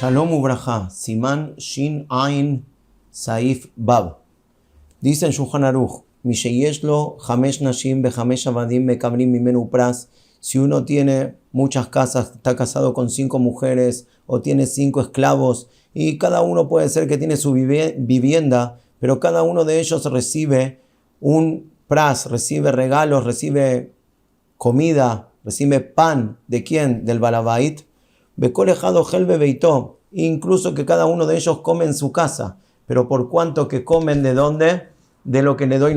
Shalom Ubraja, Simán Shin Ain Saif Bab. Dice en Shulchan Aruch, Misheyeshlo Hamesh Nashim Behamesh Avadim Mekabrim Mimenu Pras. Si uno tiene muchas casas, está casado con 5 mujeres o tiene 5 esclavos y cada uno puede ser que tiene su vivienda, pero cada uno de ellos recibe un pras, recibe regalos, recibe comida, recibe pan. ¿De quién? Del balabait. Bekolejado helbe beitó, incluso que cada uno de ellos come en su casa, pero por cuanto que comen ¿de dónde? De lo que le doy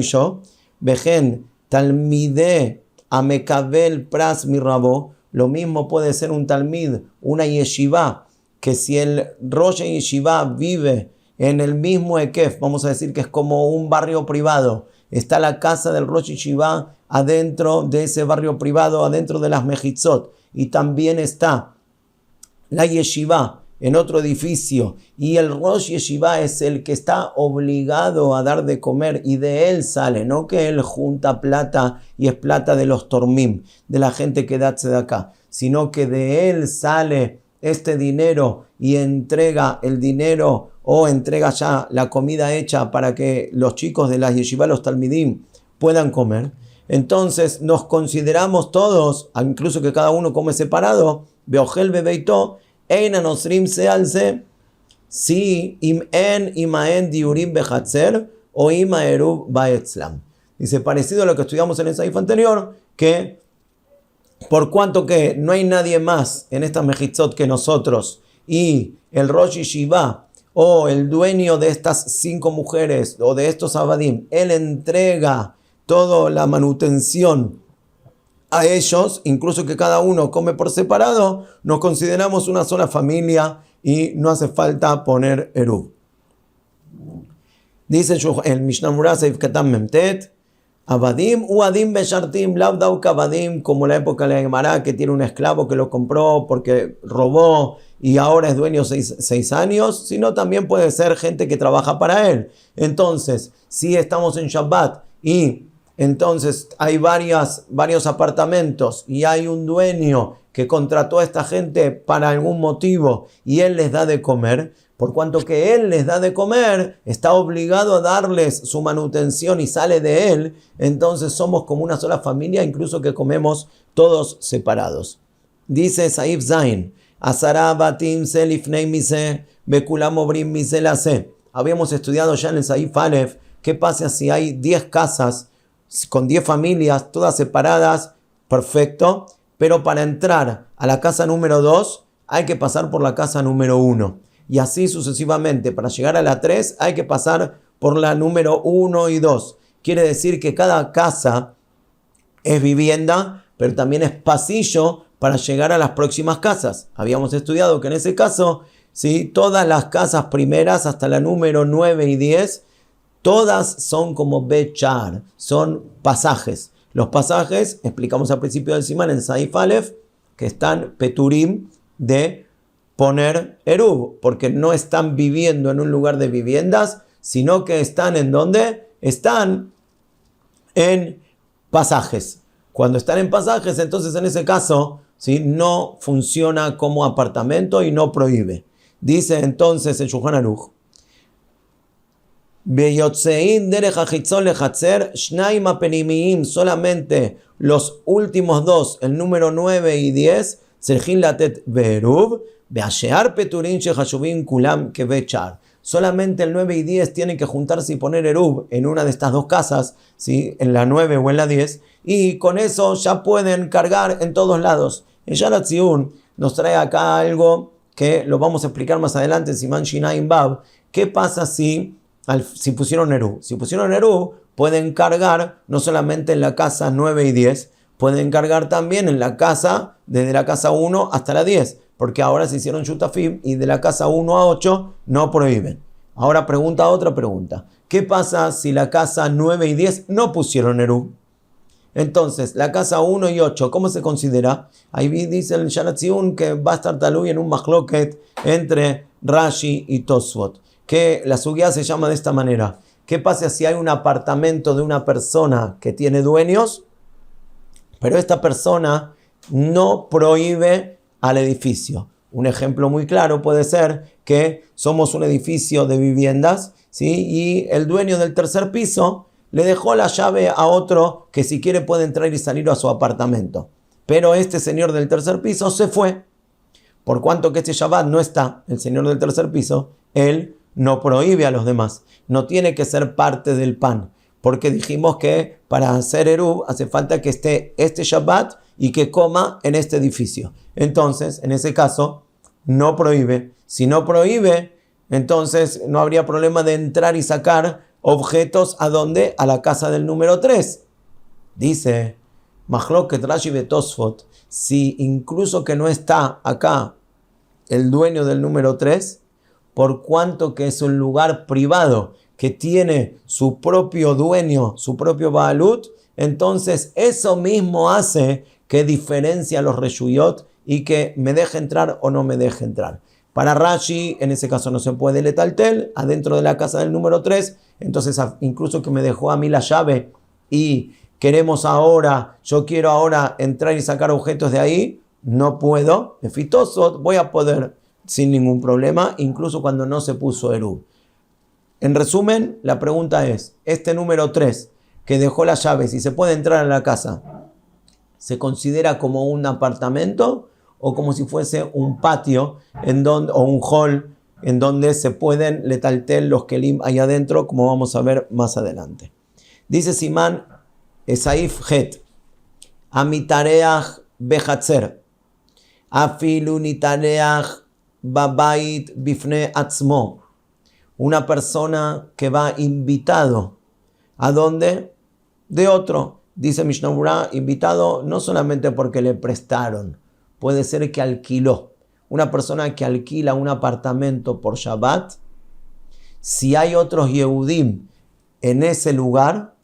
yo. Vejen talmide amekabel pras mi rabo. Lo mismo puede ser un talmid, una yeshiva, que si el rosh yeshiva vive en el mismo ekef, vamos a decir que es como un barrio privado, está la casa del rosh yeshiva adentro de ese barrio privado, adentro de las mejitzot, y también está la yeshiva en otro edificio, y el rosh yeshiva es el que está obligado a dar de comer, y de él sale, no que él junta plata y es plata de los tormim, de la gente que da tzedakah, sino que de él sale este dinero y entrega el dinero o entrega ya la comida hecha para que los chicos de la yeshiva, los talmidim, puedan comer. Entonces nos consideramos todos, incluso que cada uno come separado, beojel bebeito, eina nosrim sealse, si im en imaen diurim bechatzer o imaeru baetzlam. Dice, parecido a lo que estudiamos en el saif anterior, que por cuanto que no hay nadie más en estas mejitzot que nosotros, y el rosh yeshiva o el dueño de estas 5 mujeres o de estos abadim, él entrega toda la manutención a ellos, incluso que cada uno come por separado, nos consideramos una sola familia y no hace falta poner eruv. Dice el Mishnah Murah Seif Katan Memtet, Abadim uadim beshartim lavdau kabadim, como la época de la Gemara, que tiene un esclavo que lo compró porque robó y ahora es dueño 6 años, sino también puede ser gente que trabaja para él. Entonces, si estamos en Shabbat y entonces hay varios apartamentos y hay un dueño que contrató a esta gente para algún motivo y él les da de comer, por cuanto que él les da de comer, está obligado a darles su manutención y sale de él, entonces somos como una sola familia, incluso que comemos todos separados. Dice Saif Zain, Asara batim se lifnei mise, bekulam obrim mise lase. Habíamos estudiado ya en el Saif Aleph, ¿qué pasa si hay 10 casas con 10 familias, todas separadas? Perfecto, pero para entrar a la casa número 2 hay que pasar por la casa número 1. Y así sucesivamente, para llegar a la 3 hay que pasar por la número 1 y 2. Quiere decir que cada casa es vivienda, pero también es pasillo para llegar a las próximas casas. Habíamos estudiado que en ese caso, ¿sí?, todas las casas primeras hasta la número 9 y 10, todas son como bechar, son pasajes. Los pasajes, explicamos al principio del Simán en Saif Aleph, que están peturim de poner eruv, porque no están viviendo en un lugar de viviendas, sino que están ¿en dónde? Están en pasajes. Cuando están en pasajes, entonces en ese caso, ¿sí?, no funciona como apartamento y no prohíbe. Dice entonces el Shulchan Aruch, solamente los últimos 2, el número 9 y 10, solamente el 9 y 10 tienen que juntarse y poner eruv en una de estas 2 casas, ¿sí?, en la 9 o en la 10, y con eso ya pueden cargar en todos lados. El Sharat Zion nos trae acá algo que lo vamos a explicar más adelante en Siman Shinaim Bab. ¿Qué pasa si pusieron eruv? Si pusieron eruv, pueden cargar no solamente en la casa 9 y 10, pueden cargar también en la casa, desde la casa 1 hasta la 10, porque ahora se hicieron shutafim y de la casa 1 a 8 no prohíben. Ahora otra pregunta. ¿Qué pasa si la casa 9 y 10 no pusieron eruv? Entonces, la casa 1 y 8, ¿cómo se considera? Ahí dice el Sharat Zion que va a estar talui en un machloket entre Rashi y Tosfot, que la sugía se llama de esta manera. ¿Qué pasa si hay un apartamento de una persona que tiene dueños, pero esta persona no prohíbe al edificio? Un ejemplo muy claro puede ser que somos un edificio de viviendas, ¿sí? Y el dueño del tercer piso le dejó la llave a otro que si quiere puede entrar y salir a su apartamento. Pero este señor del tercer piso se fue. Por cuanto que este Shabbat no está, el señor del tercer piso, él no prohíbe a los demás. No tiene que ser parte del pan. Porque dijimos que para hacer Eruv hace falta que esté este Shabbat y que coma en este edificio. Entonces, en ese caso, no prohíbe. Si no prohíbe, entonces no habría problema de entrar y sacar objetos ¿a dónde? A la casa del número 3. Dice Mahloket Rashi Betosfot, si incluso que no está acá el dueño del número 3, por cuanto que es un lugar privado que tiene su propio dueño, su propio Baalut, entonces eso mismo hace que diferencia los reshuyot y que me deje entrar o no me deje entrar. Para Rashi, en ese caso no se puede letaltel, adentro de la casa del número 3, entonces incluso que me dejó a mí la llave y yo quiero ahora entrar y sacar objetos de ahí, no puedo, Efitosot, voy a poder sin ningún problema, incluso cuando no se puso Eruv. En resumen, la pregunta es, este número 3 que dejó las llaves y se puede entrar a la casa, ¿se considera como un apartamento o como si fuese un patio o un hall en donde se pueden letaltel los kelim ahí adentro, como vamos a ver más adelante? Dice Simán Esaif Het, Amitareach Bechatzer, Afilu Nitareach Babait Bifne Atzmo. Una persona que va invitado, ¿a dónde? De otro. Dice Mishnah Berurah, invitado no solamente porque le prestaron, puede ser que alquiló. Una persona que alquila un apartamento por Shabbat, si hay otros Yehudim en ese lugar,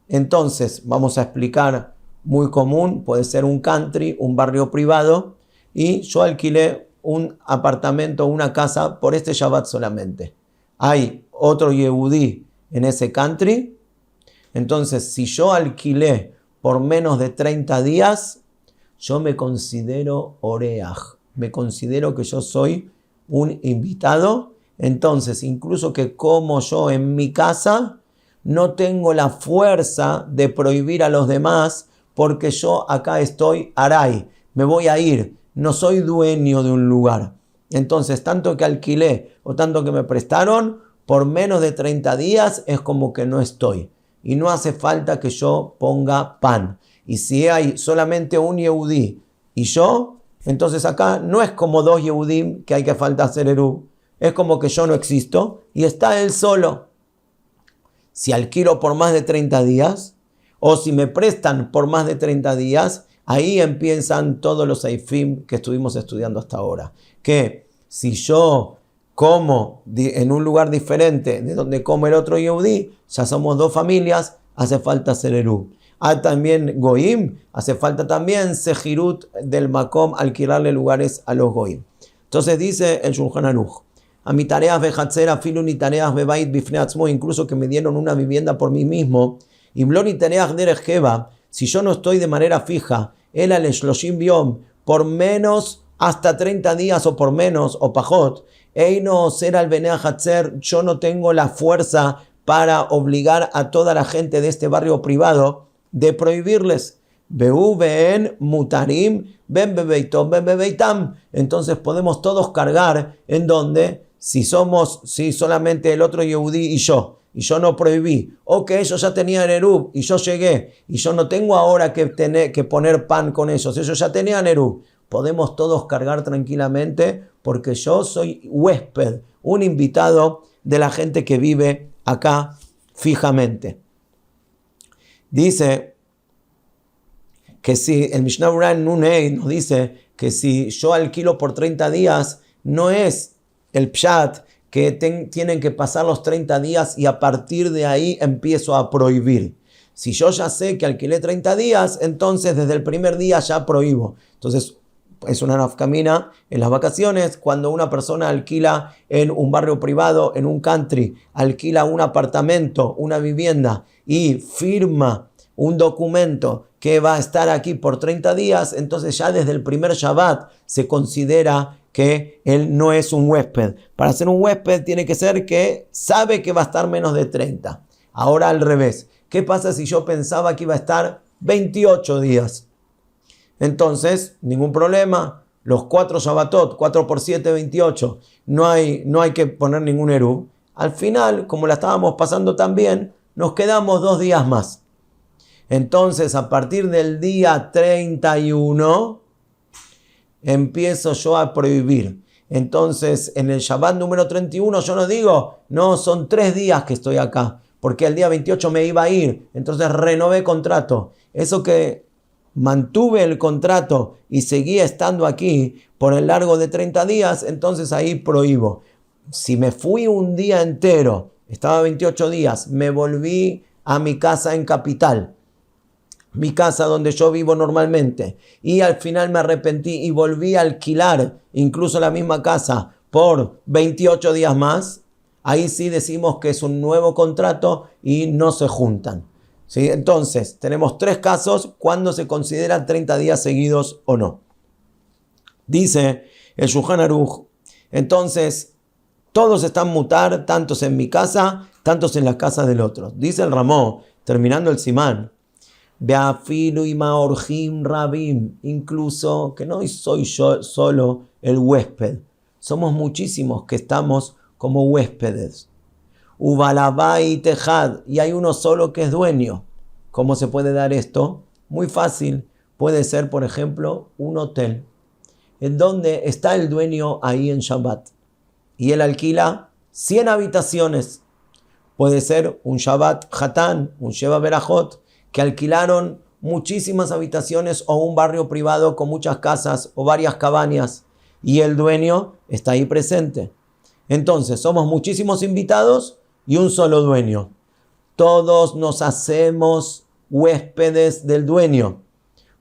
entonces vamos a explicar muy común, puede ser un country, un barrio privado, y yo alquilé un apartamento, una casa por este Shabbat solamente. Hay otro Yehudí en ese country, entonces si yo alquilé por menos de 30 días, yo me considero oreaj, me considero que yo soy un invitado, entonces incluso que como yo en mi casa, no tengo la fuerza de prohibir a los demás porque yo acá estoy aray, me voy a ir, no soy dueño de un lugar. Entonces, tanto que alquilé o tanto que me prestaron, por menos de 30 días es como que no estoy. Y no hace falta que yo ponga pan. Y si hay solamente un Yehudí y yo, entonces acá no es como dos Yehudim que hay que falta hacer Eruv. Es como que yo no existo y está él solo. Si alquilo por más de 30 días o si me prestan por más de 30 días, ahí empiezan todos los seifim que estuvimos estudiando hasta ahora. Que si yo como en un lugar diferente de donde come el otro Yehudí, ya somos dos familias, hace falta hacer Eruv. También Goim, hace falta también Sejirut del Makom, alquilarle lugares a los Goim. Entonces dice el Shulchan Aruch, a mi tareas behatzer afilu ni tareas bebait bifne atzmo, incluso que me dieron una vivienda por mí mismo, y blon ni tareas derech keva, si yo no estoy de manera fija, el al shloshim biom, por menos hasta 30 días o por menos, o pajot, eino ser al benea hatzer, yo no tengo la fuerza para obligar a toda la gente de este barrio privado de prohibirles. Beu ben mutarim ben bebeitom ben bebeitam. Entonces podemos todos cargar en donde si solamente el otro Yehudí y yo no prohibí, o que ellos ya tenían Eruv y yo llegué y yo no tengo ahora que poner pan con ellos ya tenían Eruv, podemos todos cargar tranquilamente porque yo soy huésped, un invitado de la gente que vive acá fijamente. Dice que si el Mishnah Berurah en Nun-Hey nos dice que si yo alquilo por 30 días, no es el pshat que tienen que pasar los 30 días y a partir de ahí empiezo a prohibir. Si yo ya sé que alquilé 30 días, entonces desde el primer día ya prohíbo. Entonces es una nafkamina en las vacaciones, cuando una persona alquila en un barrio privado, en un country, alquila un apartamento, una vivienda y firma un documento que va a estar aquí por 30 días, entonces ya desde el primer Shabbat se considera que él no es un huésped. Para ser un huésped tiene que ser que sabe que va a estar menos de 30. Ahora al revés. ¿Qué pasa si yo pensaba que iba a estar 28 días? Entonces, ningún problema. Los 4 Shabbatot, 4 por 7, 28. No hay que poner ningún eruv. Al final, como la estábamos pasando tan bien, nos quedamos 2 días más. Entonces, a partir del día 31, empiezo yo a prohibir. Entonces, en el Shabbat número 31, yo no digo, no, son 3 días que estoy acá, porque el día 28 me iba a ir. Entonces, renové contrato. Eso que mantuve el contrato y seguía estando aquí por el largo de 30 días, entonces ahí prohíbo. Si me fui un día entero, estaba 28 días, me volví a mi casa en Capital, mi casa donde yo vivo normalmente, y al final me arrepentí y volví a alquilar incluso la misma casa por 28 días más, ahí sí decimos que es un nuevo contrato y no se juntan. ¿Sí? Entonces, tenemos 3 casos cuando se considera 30 días seguidos o no. Dice el Shulchan Aruch, entonces, todos están mutar, tantos en mi casa, tantos en las casas del otro. Dice el Ramó, terminando el Simán, Beafilu y maorjim rabim, incluso que no soy yo solo el huésped, somos muchísimos que estamos como huéspedes. Ubalabai tejad, y hay uno solo que es dueño. ¿Cómo se puede dar esto? Muy fácil, puede ser por ejemplo un hotel, en donde está el dueño ahí en Shabbat, y él alquila 100 habitaciones. Puede ser un Shabbat Hatán, un Sheva Berajot, que alquilaron muchísimas habitaciones o un barrio privado con muchas casas o varias cabañas y el dueño está ahí presente. Entonces somos muchísimos invitados y un solo dueño. Todos nos hacemos huéspedes del dueño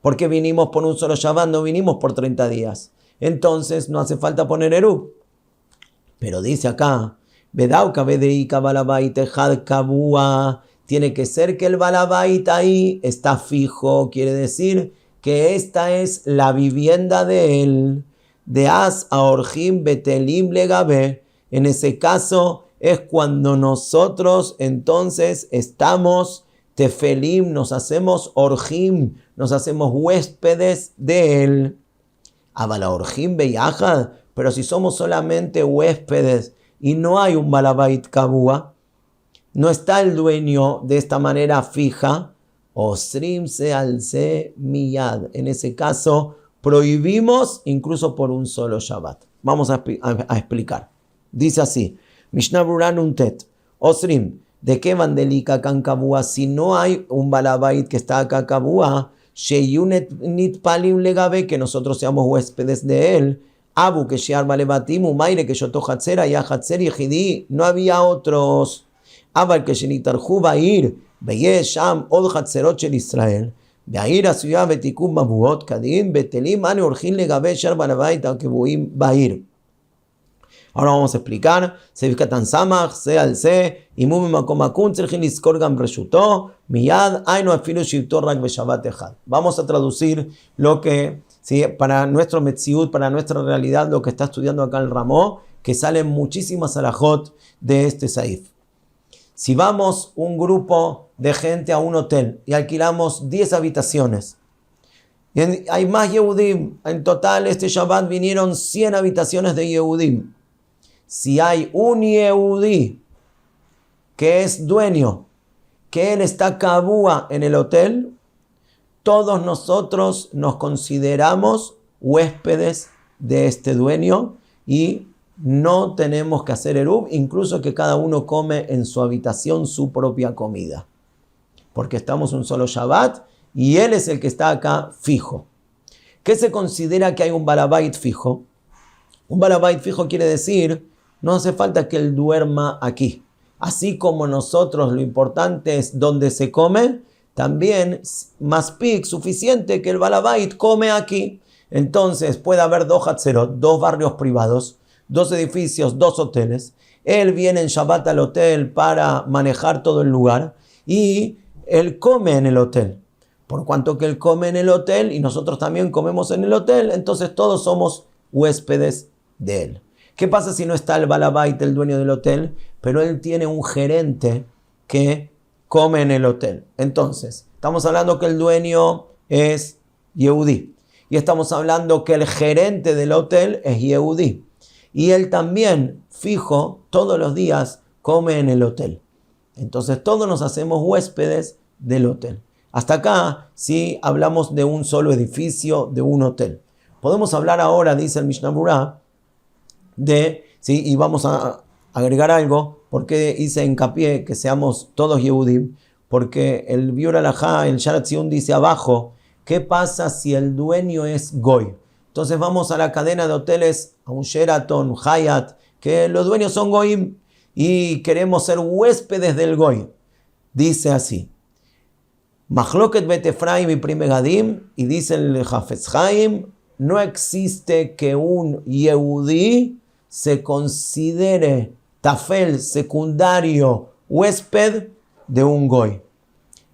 porque vinimos por un solo Shabbat, no vinimos por 30 días. Entonces no hace falta poner eruv. Pero dice acá, tiene que ser que el balabait ahí está fijo, quiere decir que esta es la vivienda de él. De as a orjim betelim legabe. En ese caso es cuando nosotros entonces estamos tefelim, nos hacemos orjim, nos hacemos huéspedes de él. Abala orjim beyajad, pero si somos solamente huéspedes y no hay un balabait kabua, no está el dueño de esta manera fija, osrim se alce miyad. En ese caso, prohibimos incluso por un solo Shabbat. Vamos a explicar. Dice así, Mishnah Berurah Nuntet, osrim, ¿de qué vandelica acá en Kabua? Si no hay un balabait que está acá en Kabua, sheyunet nitpalim legabe, que nosotros seamos huéspedes de él, abu que shear balebatim, umaire que yoto hatzera, ya hatzer yehidi, no había otros. אבל כשנתארחו בעיר ויש שם עוד חצרות של ישראל, והעיר עשויה ותיקום מבואות כדין, בטלים אנו הולכים לגבי שאר בעל הבית הקבועים בעיר. Ahora vamos a explicar, סעיף קטן סמך, זה על זה, אם הוא במקום מקום צריכים לזכור גם רשותו, מיד היינו אפילו שבטו רק בשבת אחד. Vamos a traducir lo que, ¿sí? Para nuestro metziut, para nuestra realidad, lo que está estudiando acá el Ramó, que salen muchísimas alajot de este saif. Si vamos un grupo de gente a un hotel y alquilamos 10 habitaciones, y hay más Yehudim, en total este Shabbat vinieron 100 habitaciones de Yehudim. Si hay un Yehudí que es dueño, que él está kabua en el hotel, todos nosotros nos consideramos huéspedes de este dueño y no tenemos que hacer eruv, incluso que cada uno come en su habitación su propia comida. Porque estamos un solo Shabbat y él es el que está acá fijo. ¿Qué se considera que hay un balabait fijo? Un balabait fijo quiere decir, no hace falta que él duerma aquí. Así como nosotros lo importante es donde se come, también más pic, suficiente que el balabait come aquí. Entonces puede haber 2 hatzerot, 2 barrios privados, 2 edificios, 2 hoteles. Él viene en Shabbat al hotel para manejar todo el lugar y él come en el hotel. Por cuanto que él come en el hotel y nosotros también comemos en el hotel, entonces todos somos huéspedes de él. ¿Qué pasa si no está el balabait, el dueño del hotel, pero él tiene un gerente que come en el hotel? Entonces, estamos hablando que el dueño es Yehudí y estamos hablando que el gerente del hotel es Yehudí y él también, fijo, todos los días come en el hotel. Entonces todos nos hacemos huéspedes del hotel. Hasta acá sí hablamos de un solo edificio, de un hotel. Podemos hablar ahora, dice el Mishnah Berurah, ¿sí? Y vamos a agregar algo, porque hice hincapié que seamos todos Yehudim, porque el Biur Alajá, el Sharat Zion dice abajo, ¿qué pasa si el dueño es Goy? Entonces vamos a la cadena de hoteles, a un Sheraton, Hyatt, que los dueños son Goyim y queremos ser huéspedes del Goy. Dice así, Machloket bet Efraim y Pri Megadim, y dice el Hafetz Haim, no existe que un Yehudí se considere tafel, secundario, huésped de un Goy.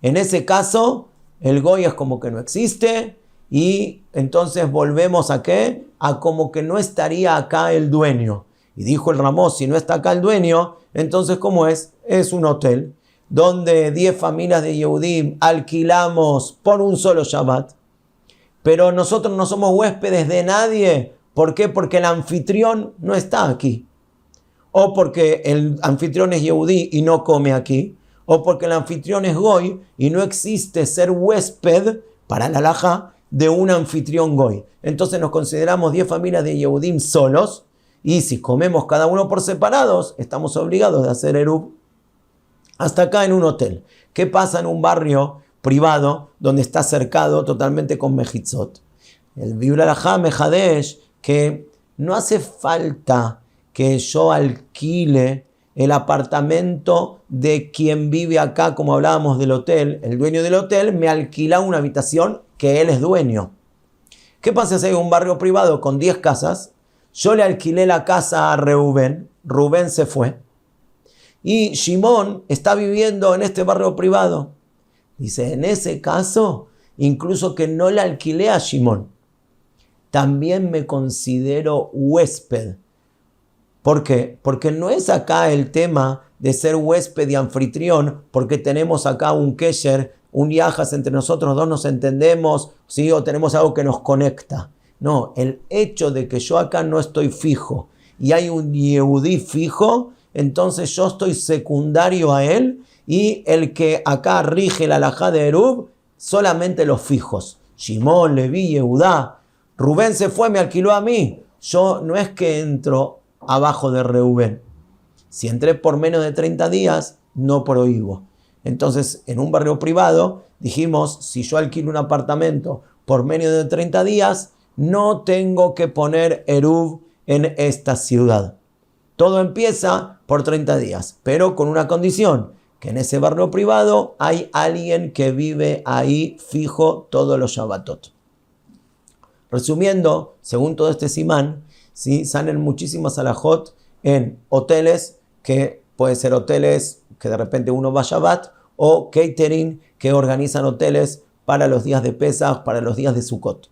En ese caso, el Goy es como que no existe y entonces volvemos a ¿qué? A como que no estaría acá el dueño. Y dijo el Ramós, si no está acá el dueño, entonces ¿cómo es? Es un hotel donde 10 familias de Yehudim alquilamos por un solo Shabbat. Pero nosotros no somos huéspedes de nadie. ¿Por qué? Porque el anfitrión no está aquí. O porque el anfitrión es Yehudí y no come aquí. O porque el anfitrión es Goy y no existe ser huésped para la halajá de un anfitrión Goy. Entonces nos consideramos 10 familias de Yehudim solos. Y si comemos cada uno por separados, estamos obligados de hacer eruv. Hasta acá en un hotel. ¿Qué pasa en un barrio privado donde está cercado totalmente con mejitzot? El Biur Alajá Mejadesh que no hace falta que yo alquile el apartamento de quien vive acá, como hablábamos del hotel. El dueño del hotel me alquila una habitación que él es dueño. ¿Qué pasa si hay un barrio privado con 10 casas? Yo le alquilé la casa a Reubén, Rubén se fue y Shimón está viviendo en este barrio privado. Dice, en ese caso, incluso que no le alquilé a Shimón, también me considero huésped. ¿Por qué? Porque no es acá el tema de ser huésped y anfitrión, porque tenemos acá un kesher, un yajas entre nosotros dos, nos entendemos, ¿sí? O tenemos algo que nos conecta. No, el hecho de que yo acá no estoy fijo y hay un Yehudí fijo, entonces yo estoy secundario a él y el que acá rige la halajá de eruv, solamente los fijos. Shimón, Leví, Yehudá. Rubén se fue, me alquiló a mí. Yo no es que entro abajo de Reubén. Si entré por menos de 30 días, no prohíbo. Entonces, en un barrio privado, dijimos, si yo alquilo un apartamento por menos de 30 días, no tengo que poner eruv en esta ciudad. Todo empieza por 30 días, pero con una condición, que en ese barrio privado hay alguien que vive ahí fijo todos los Shabbatot. Resumiendo, según todo este simán, ¿sí? Salen muchísimas halajot en hoteles, que pueden ser hoteles que de repente uno va a Shabbat, o catering que organizan hoteles para los días de Pesach, para los días de Sukkot.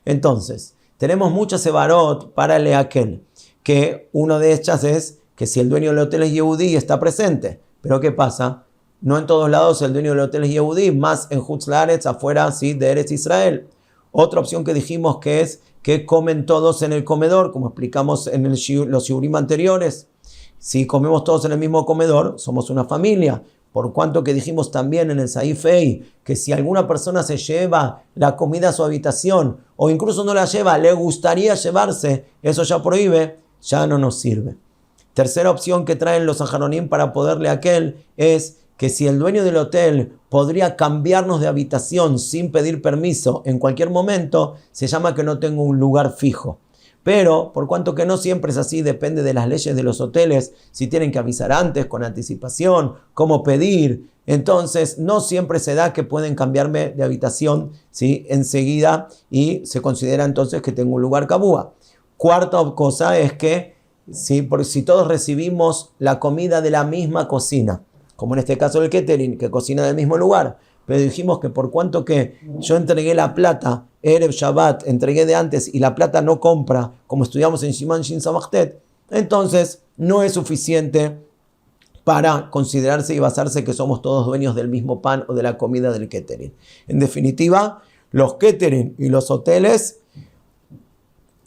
Entonces, tenemos muchas sevarot para el leakel, que una de ellas es que si el dueño del hotel es Yehudí está presente. Pero ¿qué pasa? No en todos lados el dueño del hotel es Yehudí, más en Jutz Laaretz, afuera ¿sí? de Eretz Israel. Otra opción que dijimos que es que comen todos en el comedor, como explicamos en los shiurim anteriores. Si comemos todos en el mismo comedor, somos una familia. Por cuanto que dijimos también en el Saif Ei, que si alguna persona se lleva la comida a su habitación, o incluso no la lleva, le gustaría llevarse, eso ya prohíbe, ya no nos sirve. Tercera opción que traen los saharonim para poderle aquel es que si el dueño del hotel podría cambiarnos de habitación sin pedir permiso en cualquier momento, se llama que no tengo un lugar fijo. Pero, por cuanto que no siempre es así, depende de las leyes de los hoteles, si tienen que avisar antes, con anticipación, cómo pedir. Entonces, no siempre se da que pueden cambiarme de habitación ¿sí? enseguida y se considera entonces que tengo un lugar kabúa. Cuarta cosa es que si todos recibimos la comida de la misma cocina, como en este caso el catering, que cocina del mismo lugar, pero dijimos que por cuanto que yo entregué la plata Erev Shabbat, entregué de antes y la plata no compra, como estudiamos en Siman Shin Samachtet, entonces no es suficiente para considerarse y basarse que somos todos dueños del mismo pan o de la comida del catering. En definitiva, los catering y los hoteles,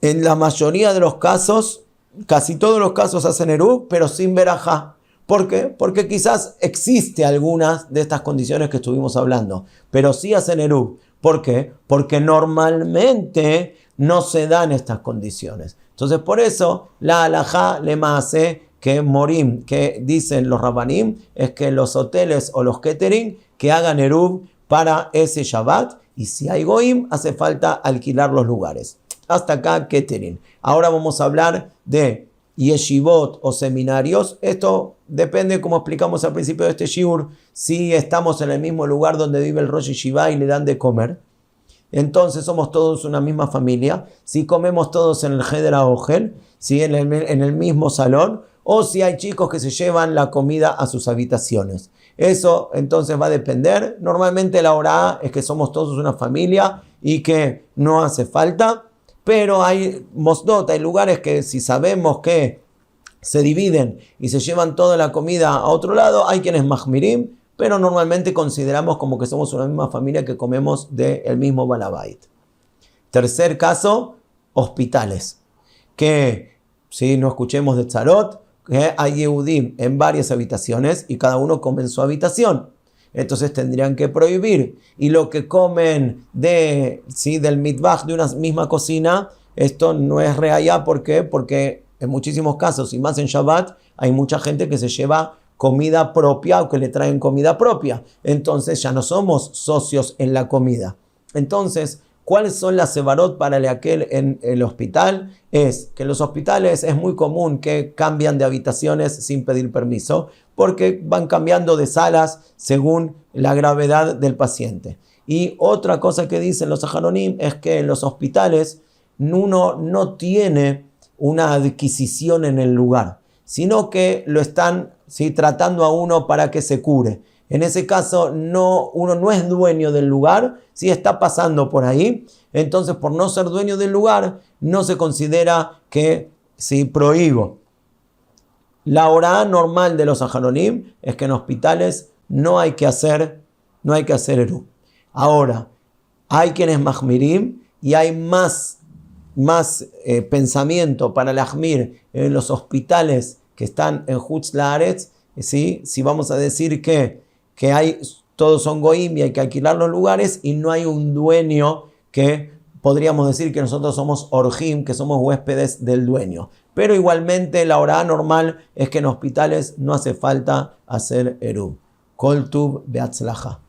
en la mayoría de los casos, casi todos los casos hacen eruv, pero sin verajá. ¿Por qué? Porque quizás existe algunas de estas condiciones que estuvimos hablando, pero sí hacen eruv. ¿Por qué? Porque normalmente no se dan estas condiciones. Entonces, por eso, la halajá lema hace que morim, que dicen los rabanim, es que los hoteles o los catering que hagan eruv para ese Shabbat, y si hay goim, hace falta alquilar los lugares. Hasta acá catering. Ahora vamos a hablar de yeshivot o seminarios. Esto depende, como explicamos al principio de este shiur, si estamos en el mismo lugar donde vive el Rosh Yeshiva y le dan de comer. Entonces somos todos una misma familia. Si comemos todos en el Heder HaOchel, si en el mismo salón, o si hay chicos que se llevan la comida a sus habitaciones. Eso entonces va a depender. Normalmente la hora es que somos todos una familia y que no hace falta. Pero hay mosdot, hay lugares que si sabemos que se dividen y se llevan toda la comida a otro lado, hay quienes mahmirim, pero normalmente consideramos como que somos una misma familia que comemos del mismo balabait. Tercer caso, hospitales. Que si no escuchemos de tzarot, que hay Yehudim en varias habitaciones y cada uno come en su habitación. Entonces tendrían que prohibir. Y lo que comen del mitbaj de una misma cocina, esto no es reallá. ¿Por qué? Porque en muchísimos casos, y más en Shabbat, hay mucha gente que se lleva comida propia o que le traen comida propia. Entonces ya no somos socios en la comida. Entonces, ¿cuáles son las sevarot para aquel en el hospital? Es que en los hospitales es muy común que cambian de habitaciones sin pedir permiso, porque van cambiando de salas según la gravedad del paciente. Y otra cosa que dicen los saharonim es que en los hospitales uno no tiene una adquisición en el lugar, sino que lo están tratando a uno para que se cure. En ese caso uno no es dueño del lugar, si está pasando por ahí, entonces por no ser dueño del lugar no se considera que prohíbo. La hora normal de los saharonim es que en hospitales no hay que hacer eruv. Ahora, hay quienes mahmirim y hay más pensamiento para el ahmir en los hospitales que están en Hutz Laaretz. Si vamos a decir que todos son goim y hay que alquilar los lugares y no hay un dueño, que podríamos decir que nosotros somos orjim, que somos huéspedes del dueño. Pero igualmente la hora normal es que en hospitales no hace falta hacer eruv. Kol tuv beatzlaja.